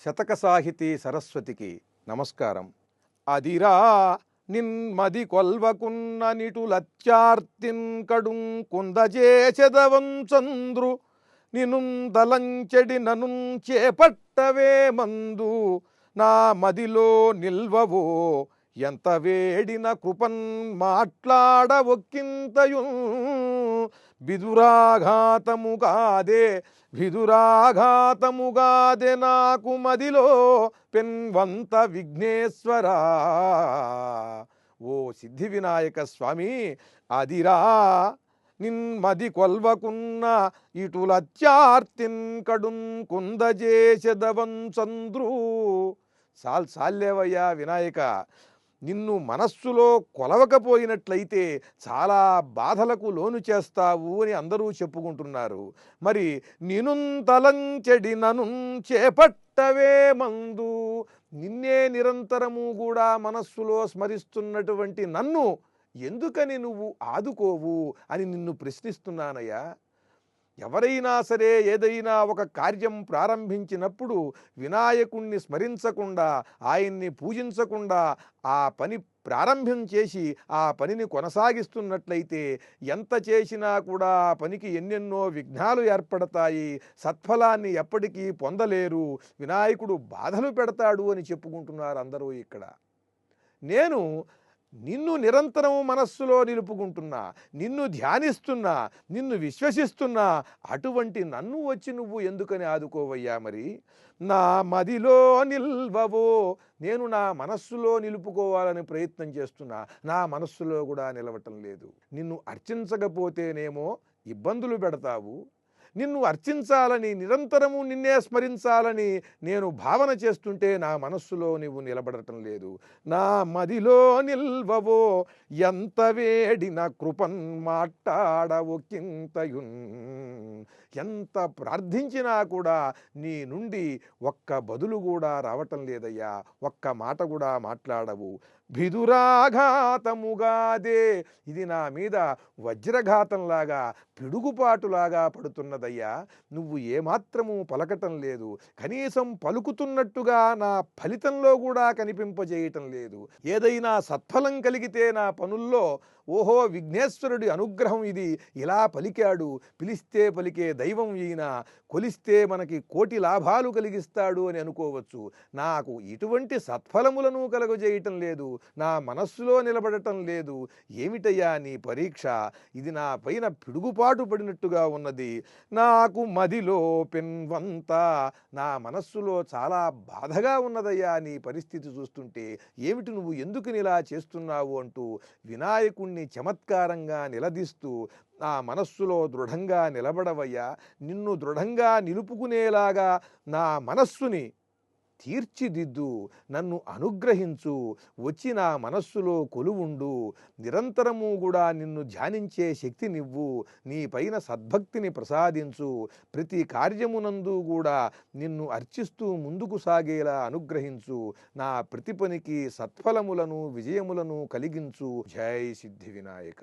శతక సాహితీ సరస్వతికి నమస్కారం. అదిరా నిన్మది కొల్వకున్న నిటులత్యార్తిన్ కడుం కుందజేచెదవం చంద్రు నినుందలంచెడి నను చేపట్టవే మందు నా మదిలో నిల్వవో ఎంత వేడిన కృపన్ మాట్లాడ ఒక్కింతయు విదురాఘాతముగాదే నాకు మదిలో పెన్వంత విఘ్నేశ్వరా. ఓ సిద్ధి వినాయక స్వామి, అదిరా నిన్మది కొల్వకున్న ఇటులత్యార్తిన్ కడుం కుందజేచెదవం చంద్రు. సాల్లేవయ్యా వినాయక, నిన్ను మనస్సులో కొలవకపోయినట్లయితే చాలా బాధలకు లోను చేస్తావు అని అందరూ చెప్పుకుంటున్నారు. మరి నినుంతలంచెడి నను చేపట్టవే మందు, నిన్నే నిరంతరము కూడా మనస్సులో స్మరిస్తున్నటువంటి నన్ను ఎందుకని నువ్వు ఆదుకోవు అని నిన్ను ప్రశ్నిస్తున్నానయ్యా. ఎవరైనా సరే ఏదైనా ఒక కార్యం ప్రారంభించినప్పుడు వినాయకుణ్ణి స్మరించకుండా, ఆయన్ని పూజించకుండా ఆ పని ప్రారంభం చేసి ఆ పనిని కొనసాగిస్తున్నట్లయితే ఎంత చేసినా కూడా ఆ పనికి ఎన్నెన్నో విఘ్నాలు ఏర్పడతాయి, సత్ఫలాన్ని ఎప్పటికీ పొందలేరు, వినాయకుడు బాధలు పెడతాడు అని చెప్పుకుంటున్నారు అందరూ ఇక్కడ. నేను నిన్ను నిరంతరం మనస్సులో నిలుపుకుంటున్నా, నిన్ను ధ్యానిస్తున్నా, నిన్ను విశ్వసిస్తున్నా, అటువంటి నన్ను వచ్చి నువ్వు ఎందుకని ఆదుకోవయ్యా. మరి నా మదిలో నిల్వవో, నేను నా మనస్సులో నిలుపుకోవాలని ప్రయత్నం చేస్తున్నా, నా మనస్సులో కూడా నిలవటం లేదు. నిన్ను అర్చించకపోతేనేమో ఇబ్బందులు పెడతావు, నిన్ను అర్చించాలని నిరంతరము నిన్నే స్మరించాలని నేను భావన చేస్తుంటే నా మనస్సులో నువ్వు నిలబడటం లేదు. నా మదిలో నిల్వవో ఎంత వేడిన కృపన్ మాట్లాడ ఒక్కింతయున్, ఎంత ప్రార్థించినా కూడా నీ నుండి ఒక్క బదులు కూడా రావటం లేదయ్యా, ఒక్క మాట కూడా మాట్లాడవు. విదురాఘాతముగాదే, ఇది నా మీద వజ్రఘాతంలాగా పిడుగుపాటులాగా పడుతున్నదయ్యా. నువ్వు ఏమాత్రము పలకటం లేదు, కనీసం పలుకుతున్నట్టుగా నా ఫలితంలో కూడా కనిపింపజేయటం లేదు. ఏదైనా సత్ఫలం కలిగితే నా పనుల్లో ఓహో విఘ్నేశ్వరుడి అనుగ్రహం ఇది, ఇలా పలికాడు, పిలిస్తే పలికే దైవం ఈయన, కొలిస్తే మనకి కోటి లాభాలు కలిగిస్తాడు అని అనుకోవచ్చు. నాకు ఇటువంటి సత్ఫలములను కలుగజేయటం లేదు, నా మనస్సులో నిలబడటం లేదు. ఏమిటయ్యా నీ పరీక్ష? ఇది నా పైన పిడుగుపాటు పడినట్టుగా ఉన్నది. నాకు మదిలో పెన్వంత, నా మనస్సులో చాలా బాధగా ఉన్నదయ్యా నీ పరిస్థితి చూస్తుంటే. ఏమిటి నువ్వు ఎందుకు ఇలా చేస్తున్నావు అంటూ వినాయకుణ్ణి చమత్కారంగా నిలదీస్తూ నా మనస్సులో దృఢంగా నిలబడవయ్యా, నిన్ను దృఢంగా నిలుపుకునేలాగా నా మనస్సుని తీర్చిదిద్దు, నన్ను అనుగ్రహించు, వచ్చి నా మనస్సులో కొలువుండు, నిరంతరము కూడా నిన్ను ధ్యానించే శక్తినివ్వు, నీ పైన సద్భక్తిని ప్రసాదించు, ప్రతి కార్యమునందు కూడా నిన్ను అర్చిస్తూ ముందుకు సాగేలా అనుగ్రహించు, నా ప్రతి పనికి సత్ఫలములను విజయములను కలిగించు. జై సిద్ధి వినాయక.